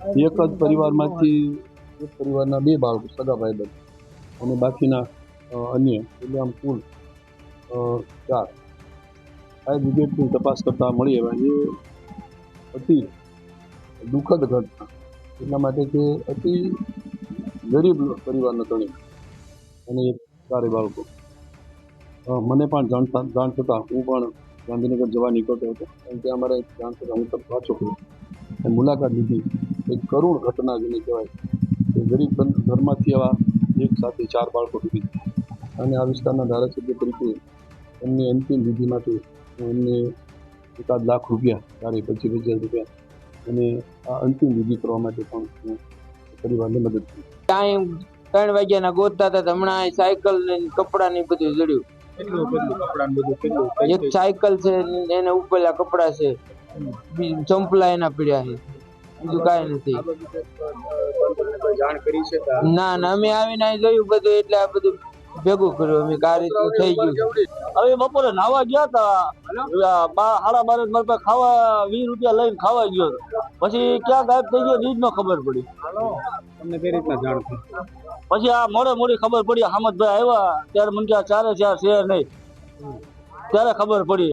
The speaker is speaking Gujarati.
એક જ પરિવારમાંથી એક પરિવારના બે બાળકો સગા ભાઈબંધ અને બાકીના અન્ય એટલે આમ કુલ 4 ફાયર બ્રિગેડની તપાસ કરતા મળી આવ્યા. એ અતિ દુઃખદ ઘટના એટલા માટે કે અતિ ગરીબ પરિવારના ત્રણેય અને એક 4 બાળકો. મને પણ જાણ થતાં હું પણ ગાંધીનગર જવા નીકળતો હતો અને ત્યાં અમારે જાણ થતાં હું તો પાછો ગયો, મુલાકાત લીધી. એક કરુણ ઘટના જેને કહેવાય કે ગરીબ ઘરમાંથી આવા એક સાથે 4 બાળકો ડૂબી અને આ વિસ્તારના ધારાસભ્ય તરીકે એમની અંતિમ વિધિ માટે એમને ₹1 લાખ 25,000 રૂપિયા અને આ અંતિમ વિધિ કરવા માટે પણ હું પરિવારને મદદ કરી. 3 વાગ્યાના ગોતતા હતા, હમણાં સાયકલ ને કપડા ને બધું જડ્યું. એક સાયકલ છે એને ઉપરેલા કપડા છે, ચંપલા એના પડ્યા છે, બીજું કાંઈ નથી. ના અમે આવીને જોયું બધું એટલે આ બધું ભેગું કર્યું અમે, આ રીતનું થઈ ગયું. હવે બપોરે નાવા ગયા હતા, 12:30 મારા પાસે ખાવા 20 રૂપિયા લઈને ખાવા ગયો, પછી ક્યાં ગાયબ થઈ ગયો એ જ ન ખબર પડી. તમને કઈ રીતના જાણ થઈ? પછી આ મોડી ખબર પડી, હામદભાઈ આવ્યા ત્યારે મને કે 4 છે નહીં, ત્યારે ખબર પડી.